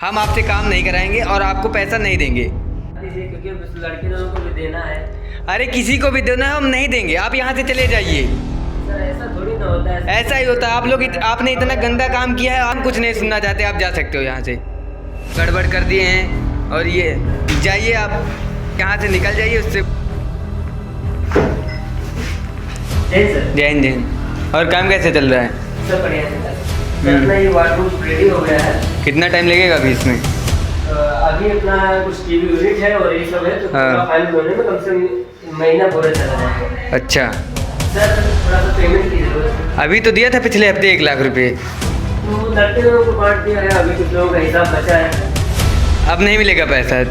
हम आपसे काम नहीं कराएंगे और आपको पैसा नहीं देंगे। क्योंकि उस लड़के दोनों को भी देना है। अरे किसी को भी देना है, हम नहीं देंगे, आप यहाँ से चले जाइए। सर ऐसा थोड़ी ना होता है। ऐसा ही होता है, आप लोग आपने इतना गंदा काम किया है, हम कुछ नहीं सुनना चाहते, आप जा सकते हो यहाँ से। गड़बड़ कर दिए हैं और ये जाइए, आप यहाँ से निकल जाइए उससे। जय हिंद। जय हिंद। और काम कैसे चल रहा है? सब बढ़िया चल रहा है। अपना ये वार्डरूम रेडी हो गया है। कितना टाइम लगेगा अभी इसमें? अभी अपना कुछ टीवी यूनिट है और ये सब है, तो पूरा फाइनल होने में कम से कम महीना पूरा चला जाएगा। अच्छा सर, थोड़ा सा पेमेंट की जरूरत है। अभी तो दिया था पिछले हफ्ते 1 लाख रुपए, तो लड़के लोगों को बांट दिया है, अभी कुछ लोगों का हिसाब बचा है। अब नहीं मिलेगा पैसा?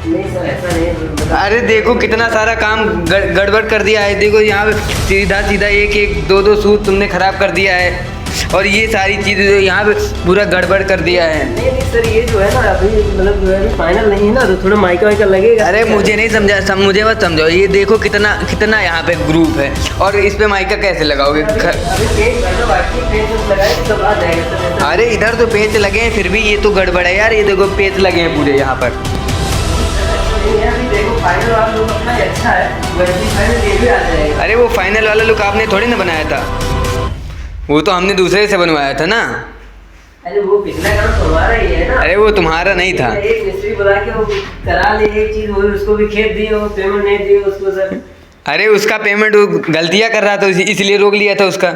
नहीं सर, ऐसा नहीं है। अरे देखो कितना सारा काम गड़बड़ कर दिया है। देखो यहाँ पे सीधा सीधा एक दो सूट तुमने खराब कर दिया है, और ये सारी चीज़ें यहाँ पे पूरा गड़बड़ कर दिया है। नहीं सर, ये जो है ना अभी मतलब जो है फाइनल नहीं है ना, तो थोड़ा माइका वाइका लगेगा। अरे मुझे नहीं समझा, मुझे मत समझाओ। ये देखो कितना यहाँ पे ग्रुप है, और इस पे माइका कैसे लगाओगे? अरे इधर तो पेच लगे हैं, फिर भी ये तो गड़बड़ है यार। ये देखो पेच लगे हैं पूरे यहाँ पर। अरे वो फाइनल वाला लुक आपने थोड़ी ना बनाया था, वो तो हमने दूसरे से बनवाया था ना। अरे वो पिछला काम तो हमारा ही है ना। अरे वो तुम्हारा नहीं था। एक मिस्त्री बुला के वो करा ले एक चीज, वो उसको भी खेत दिए, वो पेमेंट नहीं दिए उसको सर। अरे उसका पेमेंट वो गलतियाँ कर रहा था, इसलिए रोक लिया था उसका।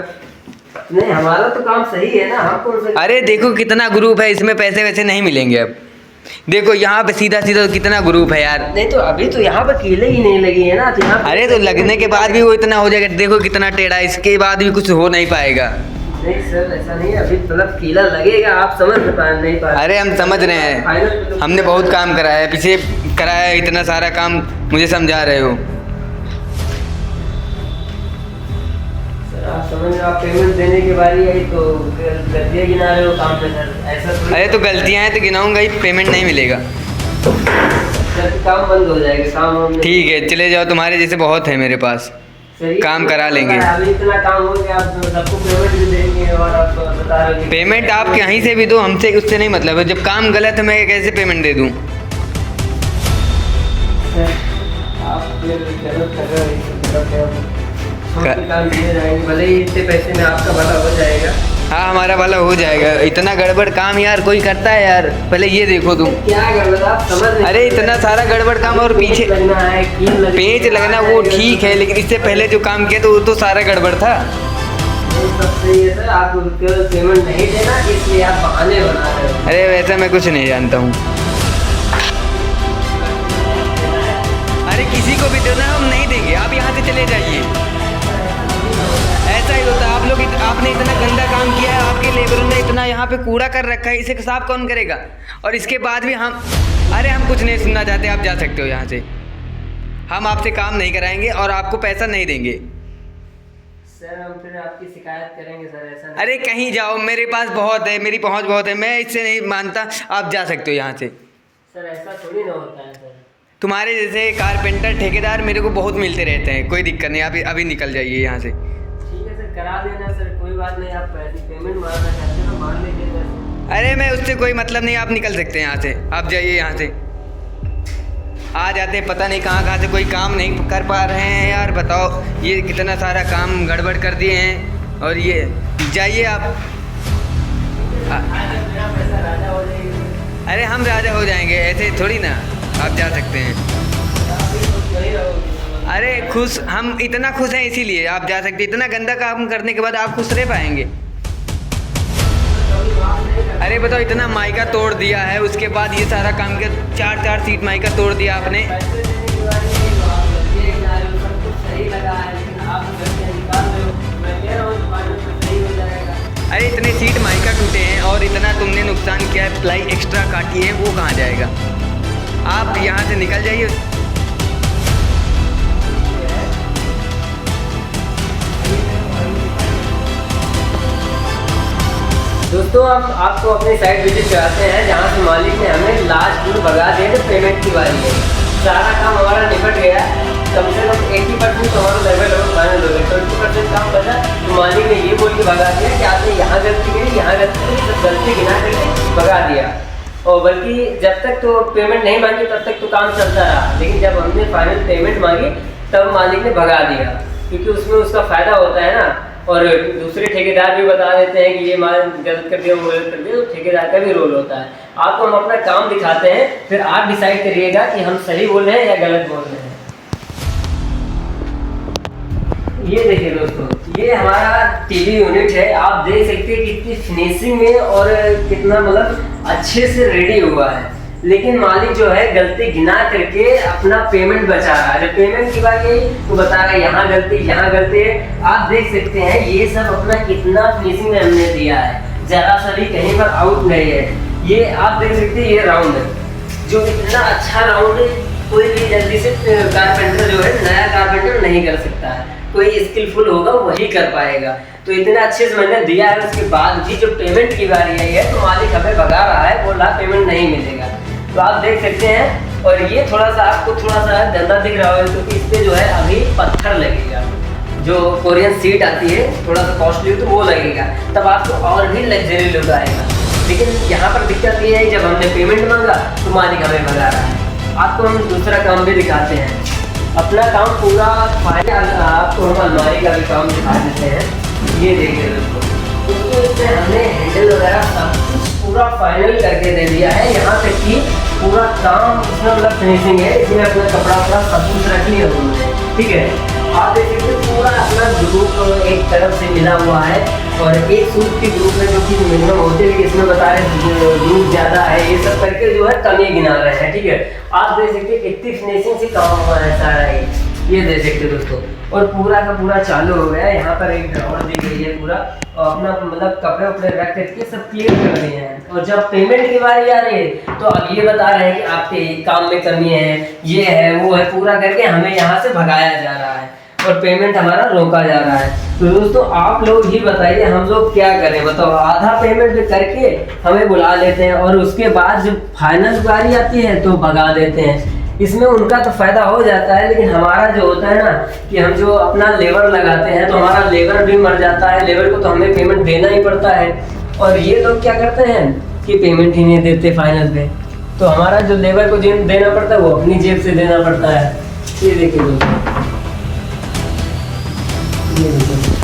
नहीं, हमारा तो काम सही है ना, हम कौन सा। अरे देखो कितना ग्रुप है, इसमें पैसे वैसे नहीं मिलेंगे अब। देखो यहाँ पे सीधा सीधा कितना ग्रुप है यार। नहीं तो अभी तो यहाँ पर कीले ही नहीं लगी है ना, तो यहाँ। अरे तो लगने के बाद भी वो इतना हो जाएगा। देखो कितना टेढ़ा, इसके बाद भी कुछ हो नहीं पाएगा। नहीं सर, ऐसा नहीं है, अभी मतलब कीला लगेगा, आप समझ नहीं पा रहे। अरे हम समझ रहे हैं, हमने बहुत काम कराया है, पीछे कराया है, इतना सारा काम मुझे समझा रहे हो। आप समझ, आप पेमेंट देने के बारी आई तो गलतियाँ गिना रहे हो काम में सर, ऐसा। अरे तो गलतियाँ हैं तो गिनाऊंगा ही, पेमेंट नहीं मिलेगा। काम बंद हो जाएगा, काम। ठीक है चले जाओ, तुम्हारे जैसे बहुत है मेरे पास, काम करा लेंगे। अभी इतना काम हो गया, आप सबको पेमेंट भी देंगे और आप बता रहे हो पेमेंट आप कहीं से भी दो, हमसे उससे नहीं मतलब है। जब काम गलत है मैं कैसे पेमेंट दे दूँ? आप गलत कर रहे हो, काम दिए जाएंगे, भले ही इतने पैसे में आपका भला हो जाएगा। हाँ हमारा भला हो जाएगा। इतना गड़बड़ काम यार कोई करता है यार? पहले ये देखो तुम, क्या गड़बड़ आप समझ नहीं। अरे इतना सारा गड़बड़ काम, और पीछे लगना है, पेच लगना वो ठीक है, लेकिन इससे पहले जो काम किया तो वो तो सारा गड़बड़ था। सब सही है सर, आप पेमेंट नहीं देना इसलिए आप बहाने बना रहे हो। अरे वैसा मैं कुछ नहीं जानता हूँ। अरे किसी को भी देना हम नहीं देंगे, आप यहाँ से चले जाइए। ऐसा ही होता है, आप लोग आपने इतना गंदा काम किया है, आपके लेबर ने इतना यहाँ पे कूड़ा कर रखा है, इसे साफ कौन करेगा? और इसके बाद भी अरे हम कुछ नहीं सुनना चाहते, आप जा सकते हो यहाँ से। हम आपसे काम नहीं कराएंगे और आपको पैसा नहीं देंगे। सर हम फिर आपकी शिकायत करेंगे सर, ऐसा नहीं। अरे कहीं जाओ, मेरे पास बहुत है, मेरी पहुँच बहुत है, मैं इससे नहीं मानता, आप जा सकते हो यहाँ से। सर ऐसा थोड़ी ना होता है सर। तुम्हारे जैसे कारपेंटर ठेकेदार मेरे को बहुत मिलते रहते हैं, कोई दिक्कत नहीं, आप अभी निकल जाइए यहाँ से। करा देना सर, कोई बात नहीं। आप पेमेंट मारना चाहते हो मान लीजिए। अरे मैं उससे कोई मतलब नहीं, आप निकल सकते हैं यहाँ से, आप जाइए यहाँ से। आ जाते पता नहीं कहाँ से, कोई काम नहीं कर पा रहे हैं यार। बताओ ये कितना सारा काम गड़बड़ कर दिए हैं, और ये जाइए आप। अरे हम राजा हो जाएंगे ऐसे थोड़ी ना, आप जा सकते हैं। अरे खुश, हम इतना खुश हैं इसीलिए आप जा सकते। इतना गंदा काम करने के बाद आप खुश रह पाएंगे? अरे बताओ, इतना माइका तोड़ दिया है, उसके बाद ये सारा काम किया, 4 सीट माइका तोड़ दिया आपने। अरे इतने सीट माइका टूटे हैं और इतना तुमने नुकसान किया है, प्लाई एक्स्ट्रा काटी है, वो कहाँ जाएगा? आप यहाँ से निकल जाइए। दोस्तों हम आपको अपनी साइट विजिट कराते हैं, जहाँ से मालिक ने हमें लास्ट दिन भगा दिया तो पेमेंट की बारी है। सारा काम हमारा निपट गया, कम से कम 80% तो हमारा लगभग फाइनल हो गया। 20% काम बचा तो मालिक ने ये बोल के भगा दिया कि आपने यहाँ गलती करी, यहाँ गलती करी, सब गलती गिना करके भगा दिया। और बल्कि जब तक तो पेमेंट नहीं मांगी तब तक तो काम चलता रहा, लेकिन जब हमने फाइनल पेमेंट मांगी तब मालिक ने भगा दिया, क्योंकि उसमें उसका फ़ायदा होता है ना। और दूसरे ठेकेदार भी बता देते हैं कि ये माल गलत कर दिया, वो गलत कर दिया, तो ठेकेदार का भी रोल होता है। आपको हम अपना काम दिखाते हैं, फिर आप डिसाइड करिएगा कि हम सही बोल रहे हैं या गलत बोल रहे हैं। ये देखिए दोस्तों, ये हमारा टीवी यूनिट है। आप देख सकते हैं कितनी फिनिशिंग में और कितना मतलब अच्छे से रेडी हुआ है। लेकिन मालिक जो है गलती गिना करके अपना पेमेंट बचा रहा है। जब पेमेंट की बात यही तो बता रहा है यहाँ गलती, यहाँ गलती है। आप देख सकते हैं ये सब अपना कितना फिनिशिंग में हमने दिया है, जरा सा भी कहीं पर आउट नहीं है। ये आप देख सकते हैं, ये राउंड है जो इतना अच्छा राउंड है, कोई भी जल्दी से कारपेंटर जो है नया कारपेंटर नहीं कर सकता है, कोई स्किलफुल होगा वही कर पाएगा। तो इतना अच्छे से मैंने दिया है, उसके बाद भी जो पेमेंट की बारी आई है तो मालिक हमें भगा रहा है, बोल रहा पेमेंट नहीं मिलेगा। तो आप देख सकते हैं। और ये थोड़ा सा आपको थोड़ा सा गंदा दिख रहा होगा क्योंकि इस पर जो है अभी पत्थर लगेगा, जो कोरियन सीट आती है थोड़ा सा कॉस्टली तो वो लगेगा, तब आपको और भी लग्जरी लुक आएगा। लेकिन यहाँ पर दिक्कत ये है, जब हमने पेमेंट मांगा तो मालिक हमें भगा रहा है। आपको हम दूसरा काम भी दिखाते हैं, अपना काम पूरा फाइनल। आपको हम अलमारी का भी काम दिखा देते हैं। ये देखिए दोस्तों, इसमें हमने हैंडल वगैरह सब कुछ पूरा फाइनल करके दे दिया है। यहाँ तक कि पूरा काम इसमें मतलब फिनिशिंग है, इसमें अपना कपड़ा वपड़ा सब कुछ रख लिया उन्होंने, ठीक है। आप देख सकते हैं पूरा अपना ग्रुप एक तरफ से मिला हुआ है, और एक सूट की ग्रुप है जो कि मिनिमम होते हैं, इसमें बता रहे हैं ग्रुप ज़्यादा है, ये सब करके जो है कमी गिना रहे हैं, ठीक है। आप देख सकते हैं कितनी फिनिशिंग से काम हुआ है सारा ये देख सकते हैं दोस्तों। और पूरा का पूरा चालू हो गया है। यहाँ पर एक ड्रॉवर दी गई है पूरा, और अपना मतलब कपड़े वपड़े रख करके सब क्लियर कर दिए हैं। और जब पेमेंट की बारी आ रही है तो अब ये बता रहे हैं कि आपके काम में कमी है, ये है वो है, पूरा करके हमें यहाँ से भगाया जा रहा है और पेमेंट हमारा रोका जा रहा है। तो दोस्तों आप लोग ही बताइए हम लोग क्या करें, बताओ। आधा पेमेंट करके हमें बुला लेते हैं और उसके बाद जब फाइनल बारी आती है तो भगा देते हैं। इसमें उनका तो फायदा हो जाता है, लेकिन हमारा जो होता है ना कि हम जो अपना लेबर लगाते हैं तो हमारा लेबर भी मर जाता है, लेबर को तो हमें पेमेंट देना ही पड़ता है। और ये लोग क्या करते हैं कि पेमेंट ही नहीं देते फाइनल पे, तो हमारा जो लेबर को देना पड़ता है वो अपनी जेब से देना पड़ता है। ये देखिए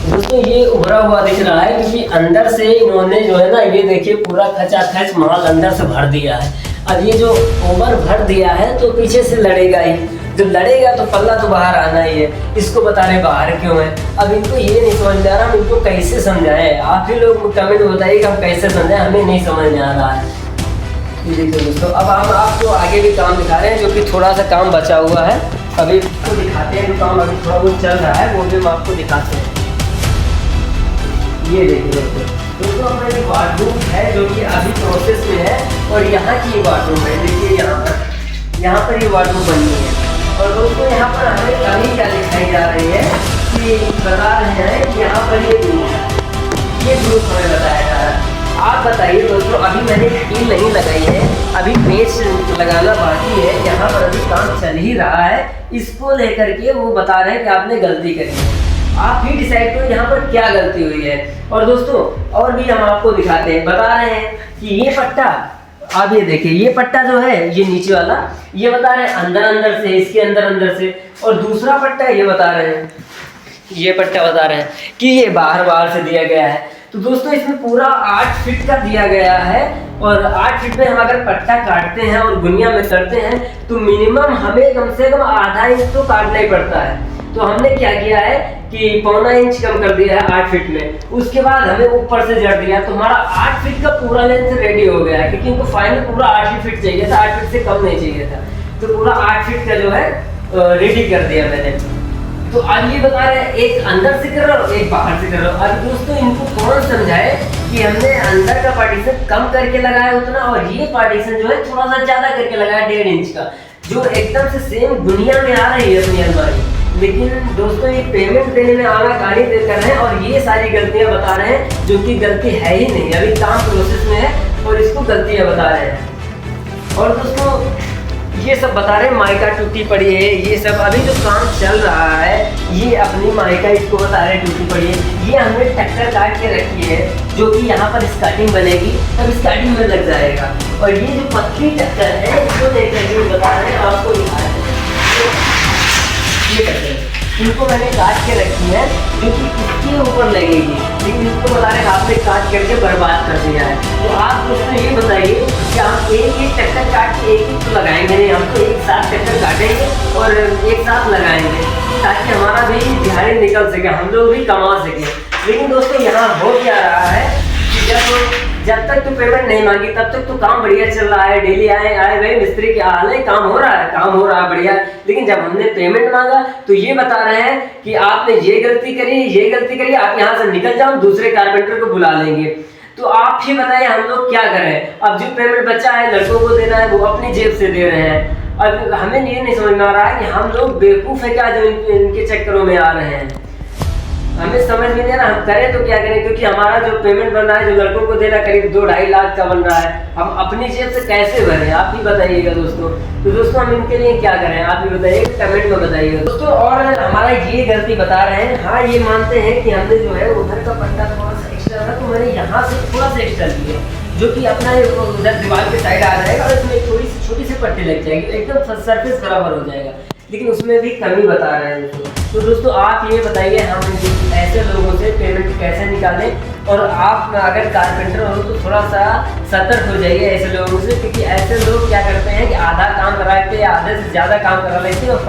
दोस्तों, ये उभरा हुआ दिख रहा है क्योंकि अंदर से इन्होंने जो है ना, ये देखिए पूरा खचाखच माल अंदर से भर दिया है। अब ये जो ओवर भर दिया है तो पीछे से लड़ेगा ही, जब लड़ेगा तो पल्ला तो बाहर आना ही है। इसको बता रहे बाहर क्यों है, अब इनको ये नहीं समझ में आ रहा, हम इनको कैसे समझाएं। आप ही लोग कमेंट बताइए कि हम कैसे समझाएं, हमें नहीं समझ में आ रहा है। ये देखिए दोस्तों, अब हम आपको आगे भी काम दिखा रहे हैं जो कि थोड़ा सा काम बचा हुआ है, अभी आपको दिखाते हैं। जो काम अभी थोड़ा बहुत चल रहा है वो भी हम आपको दिखाते हैं। ये देखिए दोस्तों, अपना ये वार्डरूम है जो कि अभी प्रोसेस में है, और यहाँ की वार्डरूम है। देखिए यहाँ पर ये वार्डरूम बनी है। और दोस्तों यहाँ पर हमें कमी क्या दिखाई जा रही है कि बता रहे हैं कि यहाँ पर ये ग्रुप है, ये ग्रुप हमें बताया जा रहा है। आप बताइए दोस्तों, अभी मैंने कील नहीं लगाई है, अभी पेच लगाना बाकी है, यहाँ पर अभी काम चल ही रहा है। इसको लेकर के वो बता रहे हैं कि आपने गलती करी है, आप ही डिसाइड करो यहाँ पर क्या गलती हुई है। और दोस्तों और भी हम आपको दिखाते हैं, बता रहे हैं कि ये पट्टा, आप ये देखिए, ये पट्टा जो है ये नीचे वाला, ये बता रहे हैं अंदर से, इसके अंदर से। और दूसरा पट्टा ये बता रहे हैं, ये पट्टा बता रहे हैं कि ये बाहर से दिया गया है। तो दोस्तों इसमें पूरा 8 फीट का दिया गया है, और 8 फीट में हम अगर पट्टा काटते हैं और गुनिया में करते हैं तो मिनिमम हमें कम से कम आधा इंच तो काटना ही पड़ता है। तो हमने क्या किया है कि पौना इंच कम कर दिया है 8 फीट में, उसके बाद हमें ऊपर से जड़ दिया, तो हमारा 8 फीट का पूरा लेंथ रेडी हो गया है। क्योंकि इनको फाइनल पूरा 8 ही फीट चाहिए था, 8 फीट से कम नहीं चाहिए था, तो पूरा 8 फीट का जो है रेडी कर दिया मैंने। तो अब ये बता रहे हैं एक अंदर से कर रहा हूँ, एक बाहर से कर रहा हूँ। अब दोस्तों इनको कौन समझाए कि हमने अंदर का पार्टीशन कम करके लगाया उतना, और ये पार्टीशन जो है थोड़ा सा ज्यादा करके लगाया 1.5 इंच का, जो एकदम से सेम दुनिया में आ रही है अपनी अलमारी। लेकिन दोस्तों ये पेमेंट देने में आनाकानी कर रहे हैं, और ये सारी गलतियां बता रहे हैं जो कि गलती है ही नहीं, अभी काम प्रोसेस में है और इसको गलतियां बता रहे हैं। और दोस्तों ये सब बता रहे हैं माइका टूटी पड़ी है, ये सब अभी जो काम चल रहा है ये अपनी माइका इसको बता रहे हैं टूटी पड़ी है। ये हमने टक्कर काट के रखी है जो कि यहाँ पर स्टार्टिंग बनेगी, तब स्टार्टिंग में लग जाएगा। और ये जो पतली टक्कर है इसको देखकर ये बता रहे हैं आपको ये टक्कर इनको मैंने काट के रखी है जो कि इसके ऊपर लगेगी, लेकिन इसको बता रहे हैं आपने काट करके बर्बाद कर दिया है। तो आप मुझसे ये बताइए कि हम एक एक टक्कर काट के एक तो लगाएंगे नहीं, हम तो एक साथ टक्कर काटेंगे और एक साथ लगाएंगे ताकि हमारा भी दिहाड़ी निकल सके, हम लोग भी कमा सके। लेकिन दोस्तों यहाँ हो क्या रहा है कि जब तक तो पेमेंट नहीं मांगी तब तक तो काम बढ़िया चल रहा है, डेली आए भाई मिस्त्री क्या हाल है, काम हो रहा है बढ़िया। लेकिन जब हमने पेमेंट मांगा तो ये बता रहे हैं कि आपने ये गलती करी, आप यहाँ से निकल जाओ, दूसरे कारपेंटर को बुला लेंगे। तो आप ही बताइए हम लोग क्या करें। अब जो पेमेंट बचा है लड़कों को देना है, वो अपनी जेब से दे रहे हैं। अब हमें ये नहीं समझ में आ रहा है कि हम लोग बेवकूफ़ है क्या जो इनके चक्करों में आ रहे हैं। हमें समझ में नहीं आ रहा हम करें तो क्या करें, क्योंकि हमारा जो पेमेंट बन रहा है जो लड़कों को देना करीब 2-2.5 लाख का बन रहा है, हम अपनी जेब से कैसे भरें, आप ही बताइएगा दोस्तों। तो दोस्तों हम इनके लिए क्या करें आप ही बताइए, कमेंट में बताइएगा दोस्तों। और हमारा ये गलती बता रहे हैं, हाँ ये मानते हैं कि हमने जो है उधर का पट्टा थोड़ा सा एक्स्ट्रा था तो मैंने यहाँ से थोड़ा सा एक्स्ट्रा लिया, जो कि अपना उधर दीवार के साइड आ जाएगा और इसमें थोड़ी सी छोटी सी पट्टी लग जाएगी, एकदम सरफेस बराबर हो जाएगा, लेकिन उसमें भी कमी बता रहे हैं दोस्तों। तो दोस्तों आप ये बताइए हम ऐसे लोगों से पेमेंट कैसे निकालें। और आप अगर कारपेंटर हो तो थोड़ा सा सतर्क हो जाइए ऐसे लोगों से, क्योंकि ऐसे लोग क्या करते हैं कि आधा काम करा लेते हैं, आधे से ज़्यादा काम करा लेते हैं और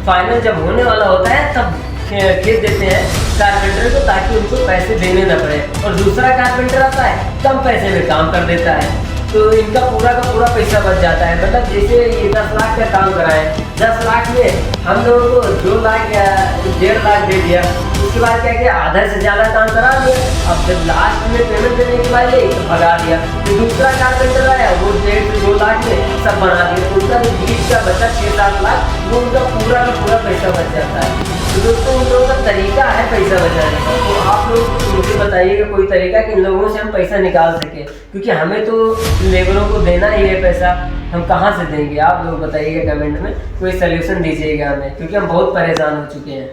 फाइनल जब होने वाला होता है तब खींच देते हैं कारपेंटर को ताकि उनको पैसे देने न पड़े। और दूसरा कारपेंटर आता है कम पैसे में काम कर देता है, तो इनका पूरा का पूरा पैसा बच जाता है। मतलब जैसे ये 10 लाख का काम कराए, 10 लाख में हम लोगों को 2 लाख या 1.5 लाख दे दिया, उसके बाद क्या किया आधा से ज़्यादा काम करा दिया। अब जब लास्ट में पेमेंट देने के बाद ये तो भगा दिया, तो दूसरा कारपेंटर आया वो 1.5 से 2 लाख में सब बना दिया, उनका जो बीच का बचा 6-7 लाख वो उनका पूरा का पूरा पैसा बच जाता है। तो दोस्तों उन लोगों का तरीका है पैसा बचाने का, तो आप लोग मुझे बताइएगा कोई तरीका कि इन लोगों से हम पैसा निकाल सकें, क्योंकि हमें तो लेबरों को देना ही है पैसा, हम कहाँ से देंगे। आप लोग बताइएगा कमेंट में, कोई सलूशन दीजिएगा हमें, क्योंकि हम बहुत परेशान हो चुके हैं।